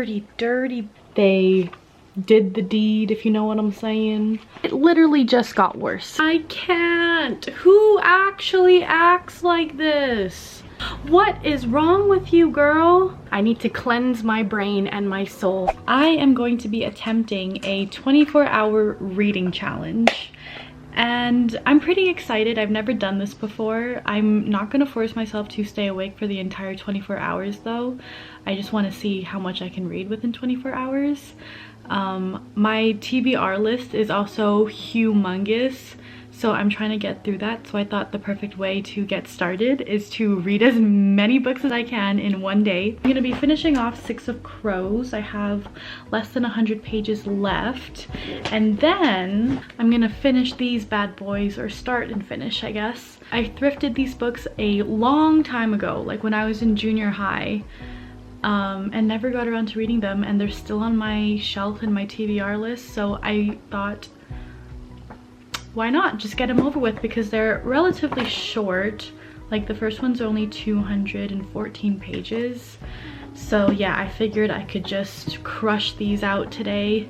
dirty, dirty. They did the deed, if you know what I'm saying. It literally just got worse. I can't. Who actually acts like this? What is wrong with you, girl? I need to cleanse my brain and my soul. I am going to be attempting a 24-hour reading challenge. And I'm pretty excited. I've never done this before. I'm not gonna force myself to stay awake for the entire 24 hours though. I just want to see how much I can read within 24 hours. My TBR list is also humongous, so I'm trying to get through that. So I thought the perfect way to get started is to read as many books as I can in one day. I'm gonna be finishing off Six of Crows. I have less than 100 pages left, and then I'm gonna finish these bad boys, or start and finish, I guess. I thrifted these books a long time ago, like when I was in junior high, and never got around to reading them, and they're still on my shelf in my TBR list. So I thought, why not just get them over with, because they're relatively short. Like the first one's only 214 pages. So yeah, I figured I could just crush these out today,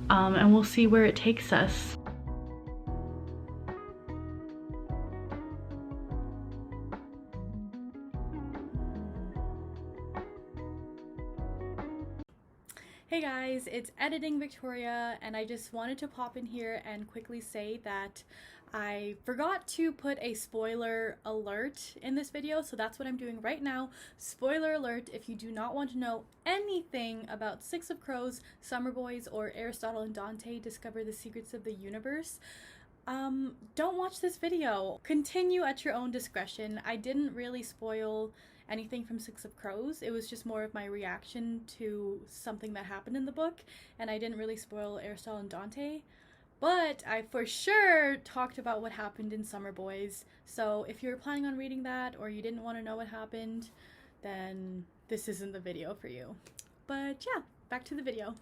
and we'll see where it takes us. Hey guys, it's Editing Victoria, and I just wanted to pop in here and quickly say that I forgot to put a spoiler alert in this video, so that's what I'm doing right now. Spoiler alert: if you do not want to know anything about Six of Crows, Summer Boys, or Aristotle and Dante discover the secrets of the universe, don't watch this video. Continue at your own discretion. I didn't really spoil anything from Six of Crows. It was just more of my reaction to something that happened in the book, and I didn't really spoil Aristotle and Dante. But I for sure talked about what happened in Summer Boys, so if you're planning on reading that, or you didn't want to know what happened, then this isn't the video for you. But yeah, back to the video.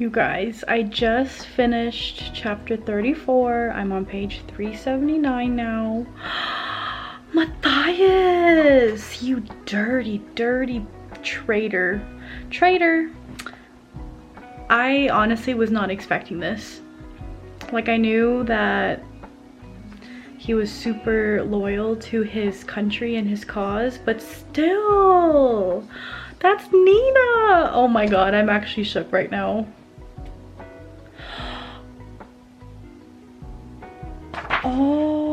You guys, I just finished chapter 34. I'm on page 379 now. Matthias, you dirty, dirty traitor. Traitor. I honestly was not expecting this. Like, I knew that he was super loyal to his country and his cause, but still, that's Nina. Oh my god, I'm actually shook right now. Oh.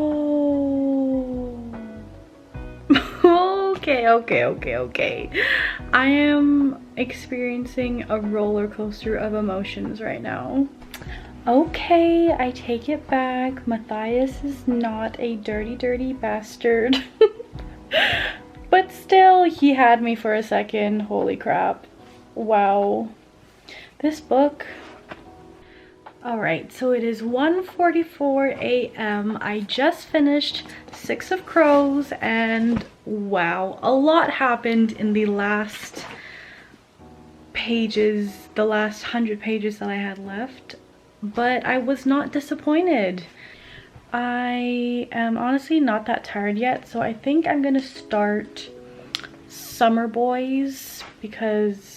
Okay. I am experiencing a roller coaster of emotions right now. Okay, I take it back. Matthias is not a dirty, dirty bastard. But still, he had me for a second. Holy crap. Wow. This book. Alright, so it is 1:44 a.m. I just finished Six of Crows, and wow, a lot happened in the last pages, the last 100 pages that I had left, but I was not disappointed. I am honestly not that tired yet, so I think I'm gonna start Summer Boys, because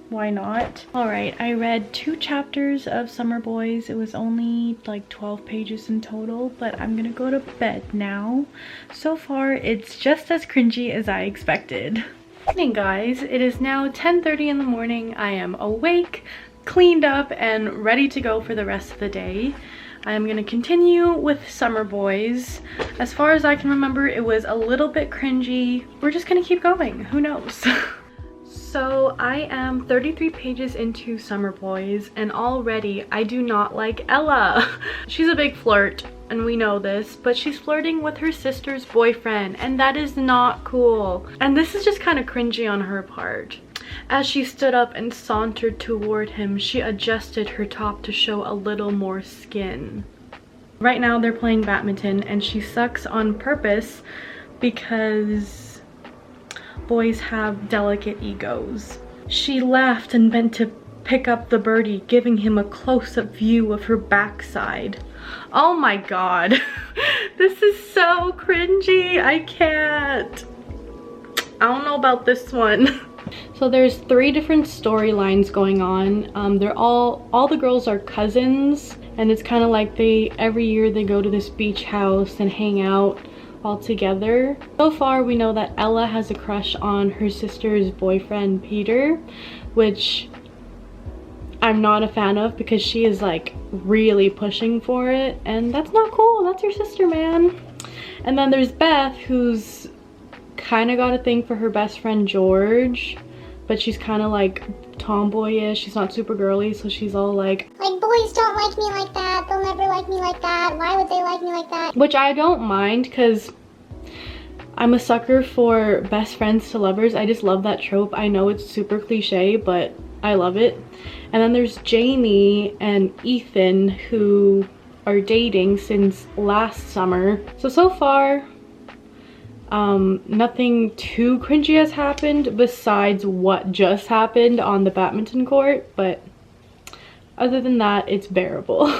why not? Alright, I read 2 chapters of Summer Boys. It was only like 12 pages in total, but I'm gonna go to bed now. So far, it's just as cringy as I expected. Good evening, guys. It is now 10:30 in the morning. I am awake, cleaned up, and ready to go for the rest of the day. I am gonna continue with Summer Boys. As far as I can remember, it was a little bit cringy. We're just gonna keep going. Who knows? So I am 33 pages into Summer Boys, and already I do not like Ella. She's a big flirt, and we know this, but she's flirting with her sister's boyfriend, and that is not cool. And this is just kind of cringy on her part. As she stood up and sauntered toward him, she adjusted her top to show a little more skin. Right now they're playing badminton, and she sucks on purpose because boys have delicate egos. She laughed and bent to pick up the birdie, giving him a close-up view of her backside. Oh my god. This is so cringy. I can't. I don't know about this one. So there's 3 different storylines going on. They're all the girls are cousins, and it's kind of like every year they go to this beach house and hang out all together. So far we know that Ella has a crush on her sister's boyfriend Peter, which I'm not a fan of because she is like really pushing for it, and that's not cool. That's your sister, man. And then there's Beth, who's kind of got a thing for her best friend George, but she's kind of like tomboyish. She's not super girly, so she's all like boys don't like me like that, they'll never like me like that, why would they like me like that? Which I don't mind, because I'm a sucker for best friends to lovers. I just love that trope. I know it's super cliche, but I love it. And then there's Jamie and Ethan, who are dating since last summer. So far nothing too cringy has happened besides what just happened on the badminton court, but other than that, it's bearable.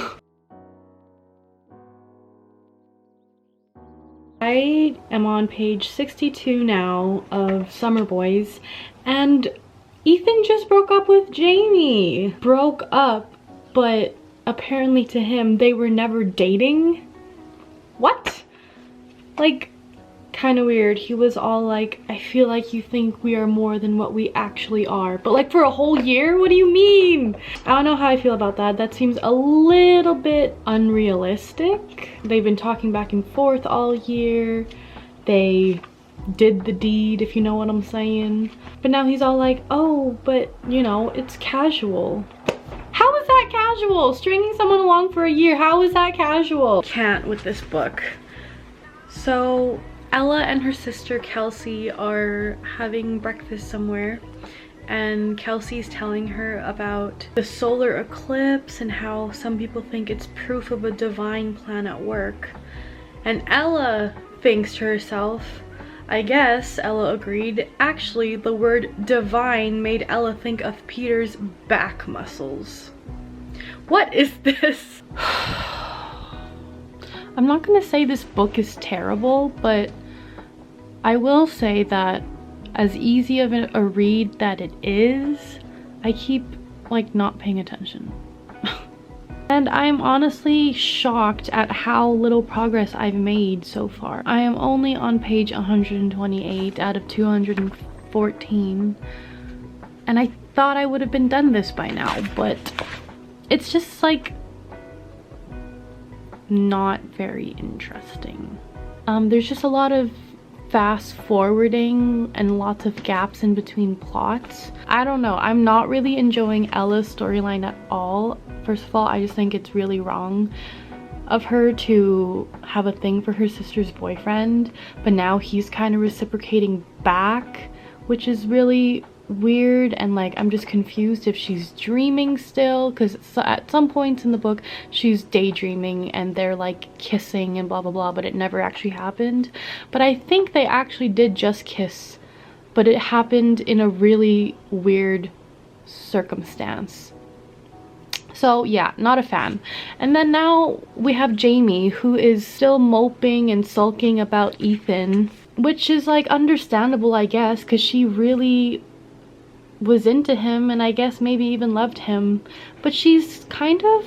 I am on page 62 now of Summer Boys, and Ethan just broke up with Jamie. Broke up, but apparently to him, they were never dating. What? Like, kind of weird. He was all like, I feel like you think we are more than what we actually are, but like for a whole year? What do you mean? I don't know how I feel about that. That seems a little bit unrealistic. They've been talking back and forth all year. They did the deed, if you know what I'm saying. But now he's all like, oh, but you know, it's casual. How is that casual? Stringing someone along for a year, how is that casual? Can't with this book. So Ella and her sister Kelsey are having breakfast somewhere, and Kelsey's telling her about the solar eclipse and how some people think it's proof of a divine plan at work. And Ella thinks to herself, I guess, Ella agreed, actually the word divine made Ella think of Peter's back muscles. What is this? I'm not gonna say this book is terrible, but I will say that as easy of a read that it is, I keep like not paying attention. And I'm honestly shocked at how little progress I've made so far. I am only on page 128 out of 214, and I thought I would have been done this by now, but it's just like not very interesting. There's just a lot of fast forwarding and lots of gaps in between plots. I don't know, I'm not really enjoying Ella's storyline at all. First of all, I just think it's really wrong of her to have a thing for her sister's boyfriend, but now he's kind of reciprocating back, which is really weird. And like, I'm just confused if she's dreaming still, because at some points in the book she's daydreaming and they're like kissing and blah blah blah, but it never actually happened. But I think they actually did just kiss, but it happened in a really weird circumstance. So yeah, not a fan. And then now we have Jamie, who is still moping and sulking about Ethan, which is like understandable, I guess, because she really was into him and I guess maybe even loved him, but she's kind of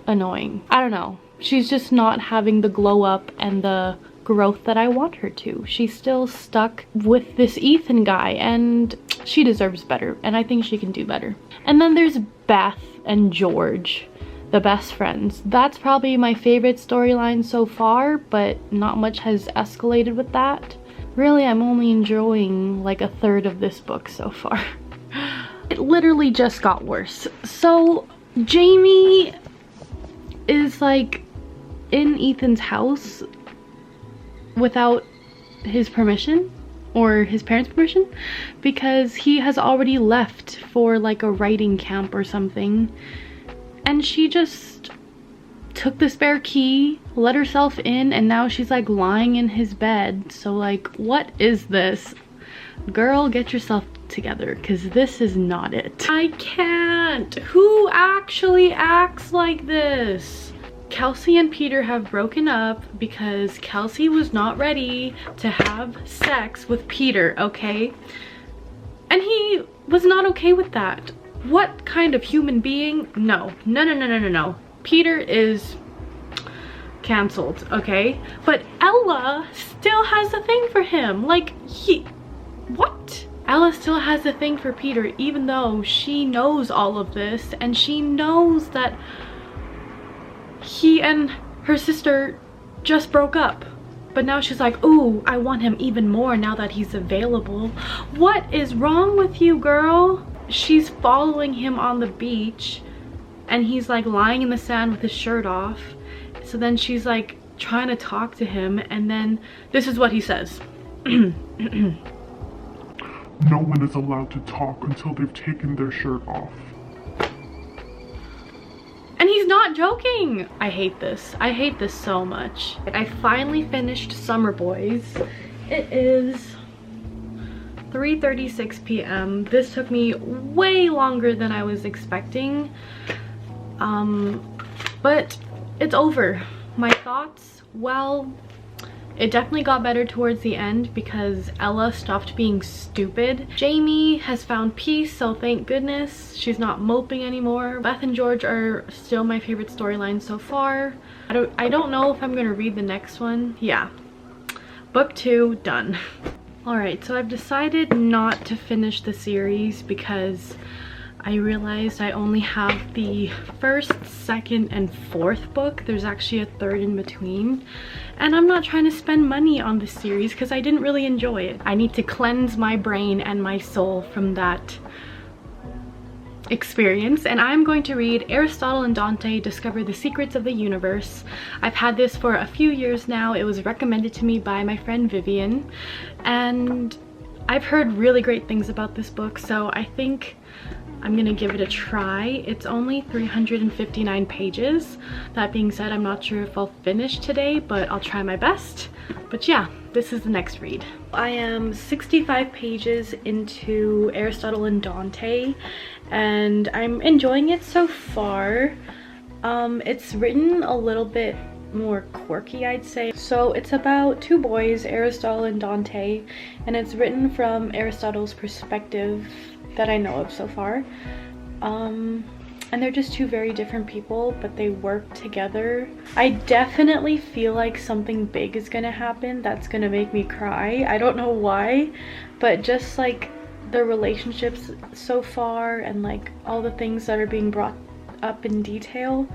annoying. I don't know, she's just not having the glow up and the growth that I want her to. She's still stuck with this Ethan guy, and she deserves better, and I think she can do better. And then there's Beth and George, the best friends. That's probably my favorite storyline so far, but not much has escalated with that. Really, I'm only enjoying like a third of this book so far. It literally just got worse. So Jamie is like in Ethan's house without his permission or his parents' permission, because he has already left for like a writing camp or something, and she just took the spare key, let herself in, and now she's like lying in his bed. So like, what is this? Girl, get yourself together, because this is not it. I can't. Who actually acts like this? Kelsey and Peter have broken up because Kelsey was not ready to have sex with Peter, okay? And he was not okay with that. What kind of human being? No. No, no, no, no, no, no. Peter is canceled, okay? But Ella still has a thing for him. Like, what? Ella still has a thing for Peter, even though she knows all of this, and she knows that he and her sister just broke up. But now she's like, ooh, I want him even more now that he's available. What is wrong with you, girl? She's following him on the beach, and he's like lying in the sand with his shirt off. So then she's like trying to talk to him, and then this is what he says. No one is allowed to talk until they've taken their shirt off. And he's not joking. I hate this. I hate this so much. I finally finished Summer Boys. It is 3:36 p.m. This took me way longer than I was expecting. But it's over. My thoughts, well, it definitely got better towards the end because Ella stopped being stupid. Jamie has found peace, so thank goodness. She's not moping anymore. Beth and George are still my favorite storyline so far. I don't know if I'm gonna read the next one. Yeah. Book 2, done. Alright, so I've decided not to finish the series because I realized I only have the first, second, and fourth book. There's actually a third in between. And I'm not trying to spend money on this series because I didn't really enjoy it. I need to cleanse my brain and my soul from that experience. And I'm going to read Aristotle and Dante Discover the Secrets of the Universe. I've had this for a few years now. It was recommended to me by my friend Vivian. And I've heard really great things about this book, so I think I'm gonna give it a try. It's only 359 pages. That being said, I'm not sure if I'll finish today, but I'll try my best. But yeah, this is the next read. I am 65 pages into Aristotle and Dante, and I'm enjoying it so far. It's written a little bit more quirky, I'd say. So it's about two boys, Aristotle and Dante, and it's written from Aristotle's perspective that I know of so far. And they're just two very different people, but they work together. I definitely feel like something big is gonna happen that's gonna make me cry. I don't know why, but just like the relationships so far and like all the things that are being brought up in detail,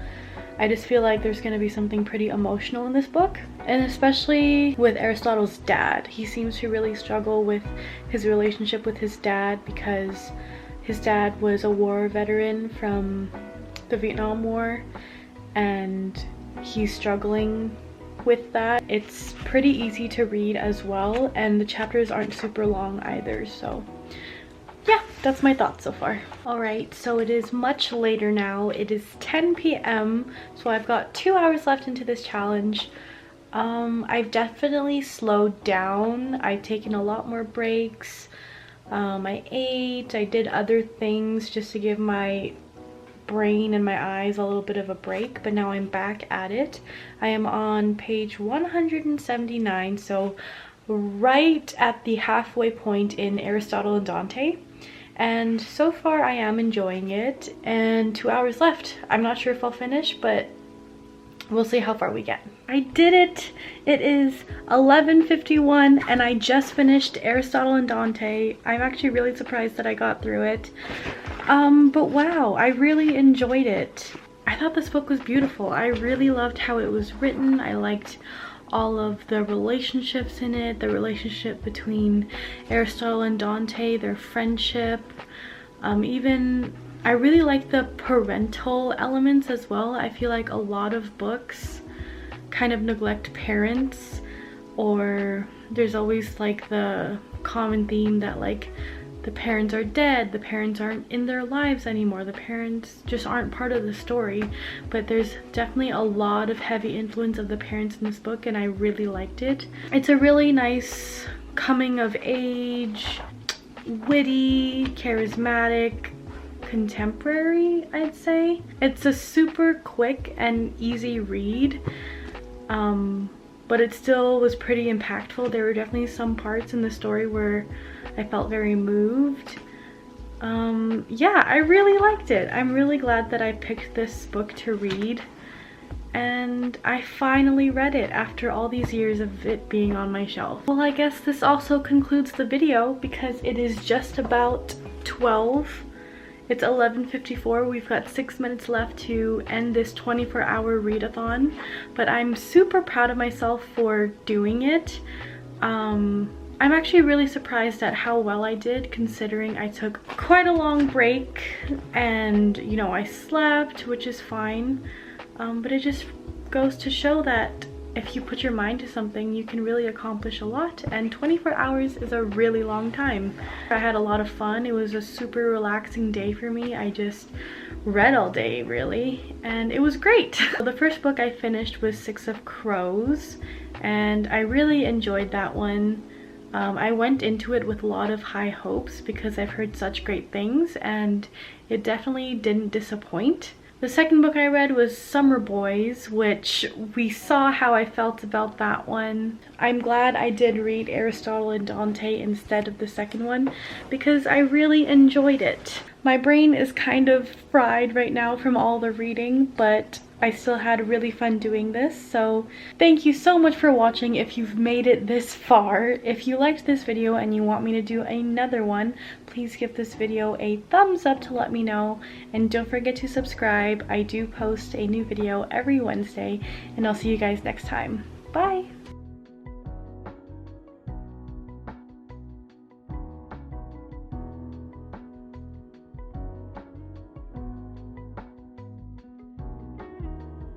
I just feel like there's gonna be something pretty emotional in this book. And especially with Aristotle's dad. He seems to really struggle with his relationship with his dad because his dad was a war veteran from the Vietnam War, and he's struggling with that. It's pretty easy to read as well, and the chapters aren't super long either, so yeah, that's my thoughts so far. All right, so it is much later now. It is 10 p.m. so I've got 2 hours left into this challenge. I've definitely slowed down. I've taken a lot more breaks. I ate, I did other things just to give my brain and my eyes a little bit of a break, but now I'm back at it. I am on page 179, so right at the halfway point in Aristotle and Dante. And so far I am enjoying it, and 2 hours left. I'm not sure if I'll finish, but we'll see how far we get. I did it! It is 11:51 and I just finished Aristotle and Dante. I'm actually really surprised that I got through it. But wow, I really enjoyed it. I thought this book was beautiful. I really loved how it was written. I liked all of the relationships in it, the relationship between Aristotle and Dante, their friendship, even I really like the parental elements as well. I feel like a lot of books kind of neglect parents, or there's always like the common theme that like the parents are dead, the parents aren't in their lives anymore, the parents just aren't part of the story. But there's definitely a lot of heavy influence of the parents in this book, and I really liked it. It's a really nice coming of age, witty, charismatic, contemporary, I'd say. It's a super quick and easy read, but it still was pretty impactful. There were definitely some parts in the story where I felt very moved. Yeah, I really liked it. I'm really glad that I picked this book to read, and I finally read it after all these years of it being on my shelf. Well, I guess this also concludes the video because it is just about 12. It's 11:54. We've got 6 minutes left to end this 24-hour readathon, but I'm super proud of myself for doing it. I'm actually really surprised at how well I did, considering I took quite a long break and, you know, I slept, which is fine. But it just goes to show that if you put your mind to something, you can really accomplish a lot, and 24 hours is a really long time. I had a lot of fun. It was a super relaxing day for me. I just read all day, really, and it was great. The first book I finished was 6 of Crows, and I really enjoyed that one. I went into it with a lot of high hopes because I've heard such great things, and it definitely didn't disappoint. The second book I read was Summer Boys, which we saw how I felt about that one. I'm glad I did read Aristotle and Dante instead of the second one because I really enjoyed it. My brain is kind of fried right now from all the reading, but I still had really fun doing this. So thank you so much for watching if you've made it this far. If you liked this video and you want me to do another one, please give this video a thumbs up to let me know, and don't forget to subscribe. I do post a new video every Wednesday, and I'll see you guys next time. Bye!